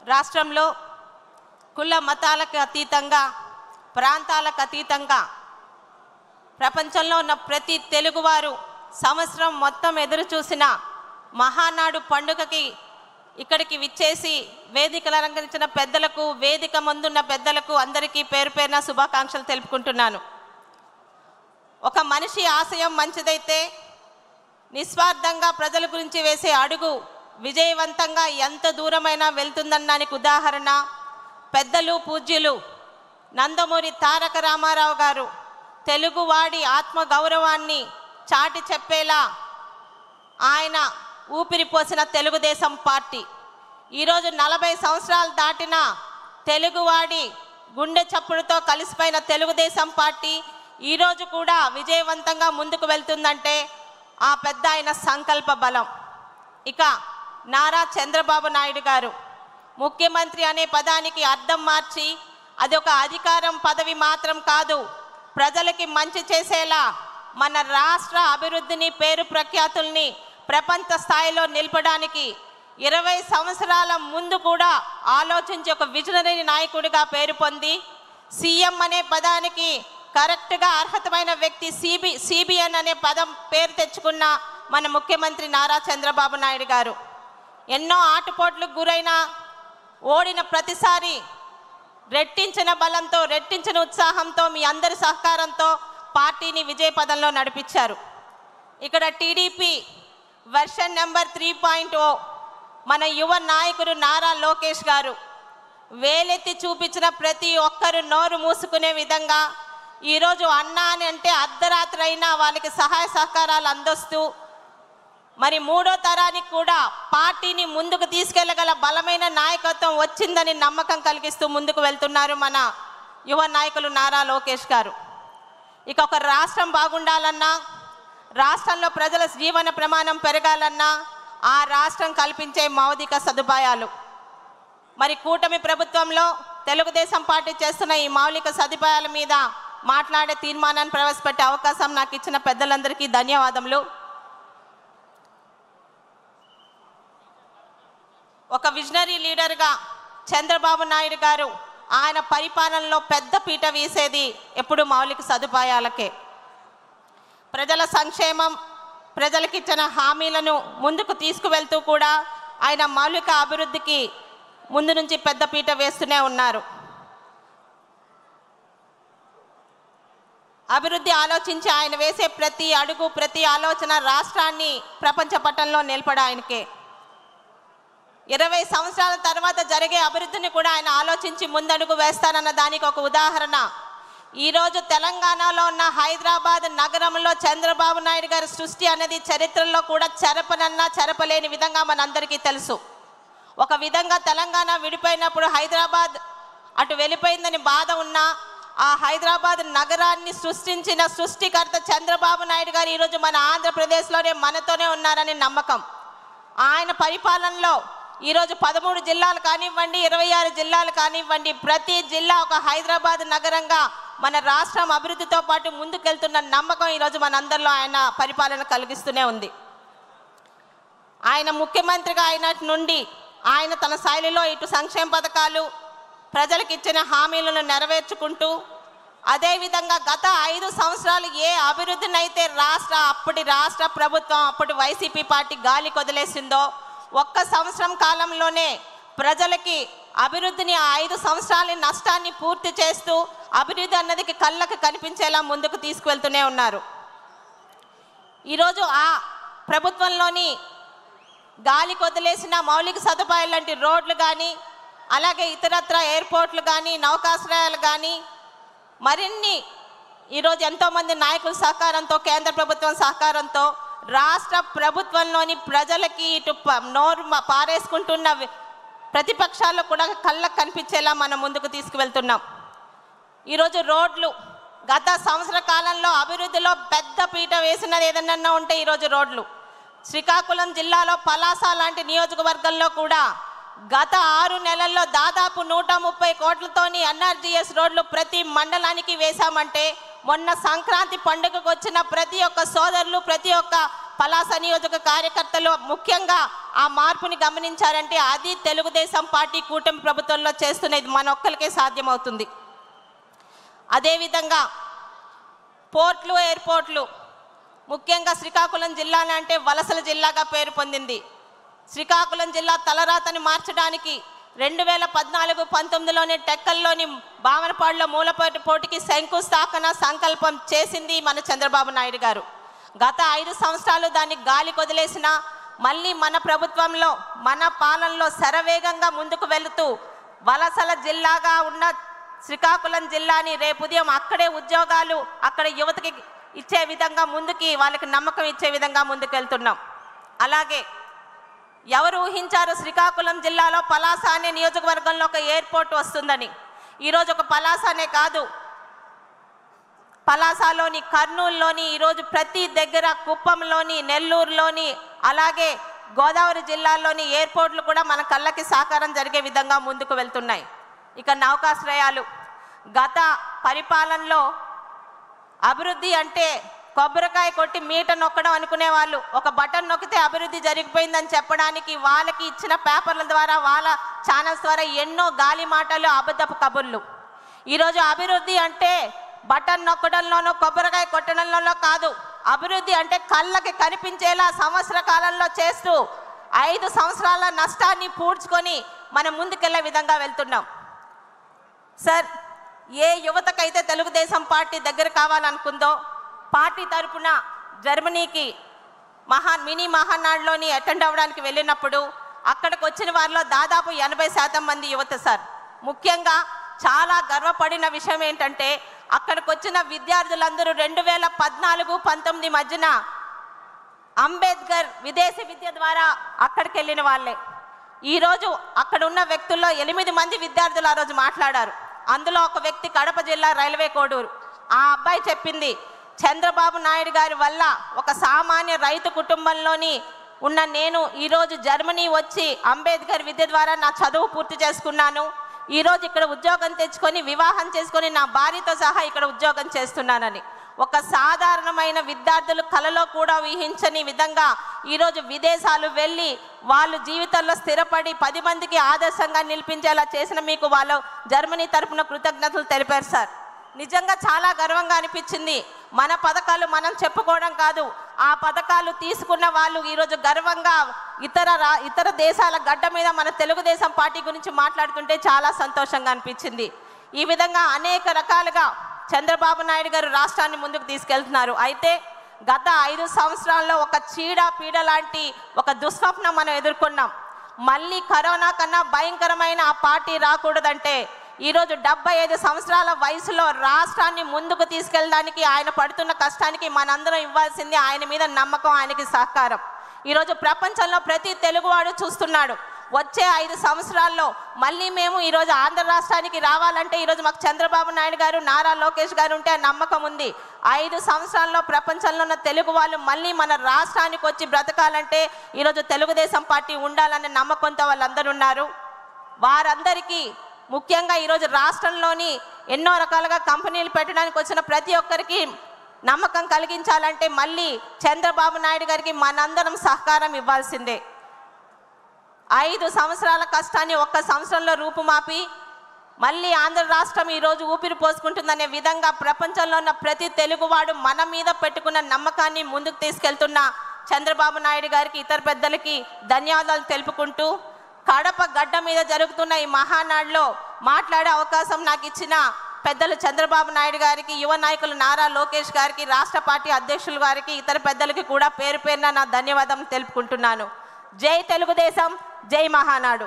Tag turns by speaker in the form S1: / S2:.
S1: రాష్ట్రంలో కుల మతాలకు అతీతంగా, ప్రాంతాలకు అతీతంగా ప్రపంచంలో ఉన్న ప్రతి తెలుగువారు సంవత్సరం మొత్తం ఎదురు చూసిన మహానాడు పండుగకి ఇక్కడికి విచ్చేసి వేదికలు అలంకరించిన పెద్దలకు, వేదిక ముందున్న పెద్దలకు అందరికీ పేరు పేరున శుభాకాంక్షలు తెలుపుకుంటున్నాను. ఒక మనిషి ఆశయం మంచిదైతే నిస్వార్థంగా ప్రజల గురించి వేసే అడుగు విజయవంతంగా ఎంత దూరమైనా వెళ్తుందనడానికి ఉదాహరణ పెద్దలు పూజ్యులు నందమూరి తారక రామారావు గారు తెలుగువాడి ఆత్మ గౌరవాన్ని చాటి చెప్పేలా ఆయన ఊపిరిపోసిన తెలుగుదేశం పార్టీ ఈరోజు 40 సంవత్సరాలు దాటిన తెలుగువాడి గుండె చప్పుడుతో కలిసిపోయిన తెలుగుదేశం పార్టీ ఈరోజు కూడా విజయవంతంగా ముందుకు వెళ్తుందంటే ఆ పెద్ద ఆయన సంకల్ప బలం. ఇక నారా చంద్రబాబు నాయుడు గారు ముఖ్యమంత్రి అనే పదానికి అర్థం మార్చి అది ఒక అధికారం పదవి మాత్రం కాదు, ప్రజలకి మంచి చేసేలా మన రాష్ట్ర అభివృద్ధిని, పేరు ప్రఖ్యాతుల్ని ప్రపంచ స్థాయిలో నిలపడానికి 20 సంవత్సరాల ముందు కూడా ఆలోచించి ఒక విజనరీ నాయకుడిగా పేరు పొంది సీఎం అనే పదానికి కరెక్ట్గా అర్హతమైన వ్యక్తి సిబిఎన్ అనే పదం పేరు తెచ్చుకున్న మన ముఖ్యమంత్రి నారా చంద్రబాబు నాయుడు గారు ఎన్నో ఆటుపోట్లకు గురైన ఓడిన ప్రతిసారి రెట్టించిన బలంతో, రెట్టించిన ఉత్సాహంతో, మీ అందరి సహకారంతో పార్టీని విజయపదంలో నడిపించారు. ఇక్కడ టీడీపీ వెర్షన్ నెంబర్ 3.0 మన యువ నాయకుడు నారా లోకేష్ గారు వేలెత్తి చూపించిన ప్రతి ఒక్కరు నోరు మూసుకునే విధంగా ఈరోజు అన్నా అని అంటే అర్ధరాత్రి అయినా వాళ్ళకి సహాయ సహకారాలు అందిస్తూ మరి 3వ తరానికి కూడా పార్టీని ముందుకు తీసుకెళ్లగల బలమైన నాయకత్వం వచ్చిందని నమ్మకం కలిగిస్తూ ముందుకు వెళ్తున్నారు మన యువ నాయకులు నారా లోకేష్ గారు. ఇక ఒక రాష్ట్రం బాగుండాలన్నా, రాష్ట్రంలో ప్రజల జీవన ప్రమాణం పెరగాలన్నా ఆ రాష్ట్రం కల్పించే మౌలిక సదుపాయాలు మరి కూటమి ప్రభుత్వంలో తెలుగుదేశం పార్టీ చేస్తున్న ఈ మౌలిక సదుపాయాల మీద మాట్లాడే తీర్మానాన్ని ప్రవేశపెట్టే అవకాశం నాకు ఇచ్చిన పెద్దలందరికీ ధన్యవాదములు. ఒక విజనరీ లీడర్గా చంద్రబాబు నాయుడు గారు ఆయన పరిపాలనలో పెద్ద పీట వీసేది ఎప్పుడు మౌలిక సదుపాయాలకే. ప్రజల సంక్షేమం, ప్రజలకు ఇచ్చిన హామీలను ముందుకు తీసుకువెళ్తూ కూడా ఆయన మౌలిక అభివృద్ధికి ముందు నుంచి పెద్ద పీట వేస్తూనే ఉన్నారు. అభివృద్ధి ఆలోచించి ఆయన వేసే ప్రతి అడుగు, ప్రతి ఆలోచన రాష్ట్రాన్ని ప్రపంచ పటంలో నిలపడానికే. 20 సంవత్సరాల తర్వాత జరిగే అభివృద్ధిని కూడా ఆయన ఆలోచించి ముందడుగు వేస్తారన్న దానికి ఒక ఉదాహరణ ఈరోజు తెలంగాణలో ఉన్న హైదరాబాద్ నగరంలో చంద్రబాబు నాయుడు గారి సృష్టి అనేది చరిత్రలో కూడా చెరపలేని విధంగా మనందరికీ తెలుసు. ఒక విధంగా తెలంగాణ విడిపోయినప్పుడు హైదరాబాద్ అటు వెళ్ళిపోయిందని బాధ ఉన్నా ఆ హైదరాబాద్ నగరాన్ని సృష్టించిన సృష్టికర్త చంద్రబాబు నాయుడు గారు ఈరోజు మన ఆంధ్రప్రదేశ్లోనే మనతోనే ఉన్నారని నమ్మకం. ఆయన పరిపాలనలో ఈరోజు 13 జిల్లాలు కానివ్వండి, 26 జిల్లాలు కానివ్వండి, ప్రతి జిల్లా ఒక హైదరాబాద్ నగరంగా మన రాష్ట్రం అభివృద్ధితో పాటు ముందుకెళ్తున్న నమ్మకం ఈరోజు మనందరిలో ఆయన పరిపాలన కలిగిస్తూనే ఉంది. ఆయన ముఖ్యమంత్రిగా అయినటి నుండి ఆయన తన శైలిలో ఇటు సంక్షేమ పథకాలు, ప్రజలకు ఇచ్చిన హామీలను నెరవేర్చుకుంటూ అదేవిధంగా గత 5 సంవత్సరాలు ఏ అభివృద్ధినైతే అప్పటి రాష్ట్ర ప్రభుత్వం, అప్పటి వైసీపీ పార్టీ గాలి కొదిలేసిందో 1 సంవత్సరం కాలంలోనే ప్రజలకి అభివృద్ధిని, ఆ 5 సంవత్సరాల నష్టాన్ని పూర్తి చేస్తూ అభివృద్ధి అన్నదికి కళ్ళకు కనిపించేలా ముందుకు తీసుకువెళ్తూనే ఉన్నారు. ఈరోజు ఆ ప్రభుత్వంలోని గాలి కొదిలేసిన మౌలిక సదుపాయాలు లాంటి రోడ్లు కానీ, అలాగే ఇతరత్ర ఎయిర్పోర్ట్లు కానీ, నౌకాశ్రయాలు కానీ మరిన్ని ఈరోజు ఎంతోమంది నాయకుల సహకారంతో, కేంద్ర ప్రభుత్వం సహకారంతో రాష్ట్ర ప్రభుత్వంలోని ప్రజలకి ఇటు నోరు పారేసుకుంటున్న ప్రతిపక్షాల్లో కూడా కళ్ళకు కనిపించేలా మనం ముందుకు తీసుకువెళ్తున్నాం. ఈరోజు రోడ్లు గత సంవత్సర కాలంలో అభివృద్ధిలో పెద్ద పీట వేసినది ఏదన్నా ఉంటే ఈరోజు రోడ్లు. శ్రీకాకుళం జిల్లాలో పలాస లాంటి నియోజకవర్గంలో కూడా గత 6 నెలల్లో దాదాపు 130 కోట్లతోని ఎన్ఆర్జీఎస్ రోడ్లు ప్రతి మండలానికి వేశామంటే మొన్న సంక్రాంతి పండుగకు వచ్చిన ప్రతి ఒక్క సోదరులు, ప్రతి ఒక్క పలాస నియోజక కార్యకర్తలు ముఖ్యంగా ఆ మార్పుని గమనించారంటే అది తెలుగుదేశం పార్టీ కూటమి ప్రభుత్వంలో చేస్తున్నది మన ఒక్కరికే సాధ్యమవుతుంది. అదేవిధంగా పోర్ట్లు, ఎయిర్పోర్ట్లు, ముఖ్యంగా శ్రీకాకుళం జిల్లా అంటే వలసల జిల్లాగా పేరు పొందింది. శ్రీకాకుళం జిల్లా తలరాతని మార్చడానికి 2014-19లోనే టెక్కల్లోని బావనపాడులో మూలపోటు పోటీకి శంకుస్థాపన సంకల్పం చేసింది మన చంద్రబాబు నాయుడు గారు. గత 5 సంవత్సరాలు దాన్ని గాలి కొదిలేసిన మళ్ళీ మన ప్రభుత్వంలో మన పాలనలో శరవేగంగా ముందుకు వెళుతూ వలసల జిల్లాగా ఉన్న శ్రీకాకుళం జిల్లాని రేపు ఉదయం అక్కడే ఉద్యోగాలు అక్కడ యువతకి ఇచ్చే విధంగా ముందుకి వాళ్ళకి నమ్మకం ఇచ్చే విధంగా ముందుకు వెళ్తున్నాం. అలాగే ఎవరు ఊహించారు శ్రీకాకుళం జిల్లాలో పలాస అనే నియోజకవర్గంలో ఒక ఎయిర్పోర్ట్ వస్తుందని? ఈరోజు ఒక పలాసనే కాదు, పలాసలోని, కర్నూలులోని, ఈరోజు ప్రతి దగ్గర కుప్పంలోని, నెల్లూరులోని, అలాగే గోదావరి జిల్లాల్లోని ఎయిర్పోర్ట్లు కూడా మన కళ్ళకి సాకారం జరిగే విధంగా ముందుకు వెళ్తున్నాయి. ఇక నౌకాశ్రయాలు, గత పరిపాలనలో అభివృద్ధి అంటే కొబ్బరికాయ కొట్టి మీట నొక్కడం అనుకునే వాళ్ళు, ఒక బటన్ నొక్కితే అభివృద్ధి జరిగిపోయిందని చెప్పడానికి వాళ్ళకి ఇచ్చిన పేపర్ల ద్వారా, వాళ్ళ ఛానల్స్ ద్వారా ఎన్నో గాలి మాటలు, అబద్ధపు కబుర్లు. ఈరోజు అభివృద్ధి అంటే బటన్ నొక్కడంలోనో కొబ్బరికాయ కొట్టడంలోనో కాదు. అభివృద్ధి అంటే కళ్ళకి కనిపించేలా సంవత్సర కాలంలో చేస్తూ 5 సంవత్సరాల నష్టాన్ని పూడ్చుకొని మనం ముందుకెళ్లే విధంగా వెళ్తున్నాం. సార్, ఏ యువతకైతే తెలుగుదేశం పార్టీ దగ్గర కావాలనుకుందో పార్టీ తరపున జర్మనీకి మినీ మహానాడులోని అటెండ్ అవ్వడానికి వెళ్ళినప్పుడు అక్కడికి వచ్చిన వారిలో దాదాపు 80% మంది యువత సార్. ముఖ్యంగా చాలా గర్వపడిన విషయం ఏంటంటే అక్కడికి వచ్చిన విద్యార్థులందరూ 2014-19 మధ్యన అంబేద్కర్ విదేశీ విద్య ద్వారా అక్కడికి వెళ్ళిన వాళ్ళే. ఈరోజు అక్కడ ఉన్న వ్యక్తుల్లో 8 మంది విద్యార్థులు ఆ రోజు మాట్లాడారు. అందులో ఒక వ్యక్తి కడప జిల్లా రైల్వే కోడూరు. ఆ అబ్బాయి చెప్పింది, చంద్రబాబు నాయుడు గారి వల్ల ఒక సామాన్య రైతు కుటుంబంలోని ఉన్న నేను ఈరోజు జర్మనీ వచ్చి అంబేద్కర్ విద్య ద్వారా నా చదువు పూర్తి చేసుకున్నాను. ఈరోజు ఇక్కడ ఉద్యోగం తెచ్చుకొని వివాహం చేసుకొని నా భార్యతో సహా ఇక్కడ ఉద్యోగం చేస్తున్నానని ఒక సాధారణమైన విద్యార్థులు కలలో కూడా ఊహించని విధంగా ఈరోజు విదేశాలు వెళ్ళి వాళ్ళు జీవితంలో స్థిరపడి 10 మందికి ఆదర్శంగా నిలిపించేలా చేసిన మీకు వాళ్ళు జర్మనీ తరపున కృతజ్ఞతలు తెలిపారు సార్. నిజంగా చాలా గర్వంగా అనిపించింది. మన పథకాలు మనం చెప్పుకోవడం కాదు, ఆ పథకాలు తీసుకున్న వాళ్ళు ఈరోజు గర్వంగా ఇతర దేశాల గడ్డ మీద మన తెలుగుదేశం పార్టీ గురించి మాట్లాడుతుంటే చాలా సంతోషంగా అనిపించింది. ఈ విధంగా అనేక రకాలుగా చంద్రబాబు నాయుడు గారు రాష్ట్రాన్ని ముందుకు తీసుకెళ్తున్నారు. అయితే గత 5 సంవత్సరాల్లో ఒక చీడ లాంటి ఒక దుస్వప్నం మనం ఎదుర్కొన్నాం. మళ్ళీ కరోనా కన్నా భయంకరమైన ఆ పార్టీ రాకూడదంటే ఈరోజు 75 సంవత్సరాల వయసులో రాష్ట్రాన్ని ముందుకు తీసుకెళ్ళడానికి ఆయన పడుతున్న కష్టానికి మనందరం ఇవ్వాల్సింది ఆయన మీద నమ్మకం, ఆయనకి సహకారం. ఈరోజు ప్రపంచంలో ప్రతి తెలుగువాడు చూస్తున్నాడు. వచ్చే 5 సంవత్సరాల్లో మళ్ళీ మేము ఈరోజు ఆంధ్ర రాష్ట్రానికి రావాలంటే ఈరోజు మాకు చంద్రబాబు నాయుడు గారు, నారా లోకేష్ గారు ఉంటే నమ్మకం ఉంది. 5 సంవత్సరాల్లో ప్రపంచంలో ఉన్న తెలుగు వాళ్ళు మళ్ళీ మన రాష్ట్రానికి వచ్చి బ్రతకాలంటే ఈరోజు తెలుగుదేశం పార్టీ ఉండాలనే నమ్మకంతో వాళ్ళందరూ ఉన్నారు. వారందరికీ ముఖ్యంగా ఈరోజు రాష్ట్రంలోని ఎన్నో రకాలుగా కంపెనీలు పెట్టడానికి వచ్చిన ప్రతి ఒక్కరికి నమ్మకం కలిగించాలంటే మళ్ళీ చంద్రబాబు నాయుడు గారికి మనందరం సహకారం ఇవ్వాల్సిందే. 5 సంవత్సరాల కష్టాన్ని 1 సంవత్సరంలో రూపుమాపి మళ్ళీ ఆంధ్ర రాష్ట్రం ఈరోజు ఊపిరి పోసుకుంటుందనే విధంగా ప్రపంచంలో ఉన్న ప్రతి తెలుగువాడు మన మీద పెట్టుకున్న నమ్మకాన్ని ముందుకు తీసుకెళ్తున్న చంద్రబాబు నాయుడు గారికి, ఇతర పెద్దలకి ధన్యవాదాలు తెలుపుకుంటూ కడప గడ్డ మీద జరుగుతున్న ఈ మహానాడులో మాట్లాడే అవకాశం నాకు ఇచ్చిన పెద్దలు చంద్రబాబు నాయుడు గారికి, యువ నాయకులు నారా లోకేష్ గారికి, రాష్ట్ర పార్టీ అధ్యక్షులు గారికి, ఇతర పెద్దలకి కూడా పేరు పేరున నా ధన్యవాదం తెలుపుకుంటున్నాను. జై తెలుగుదేశం, జై మహానాడు.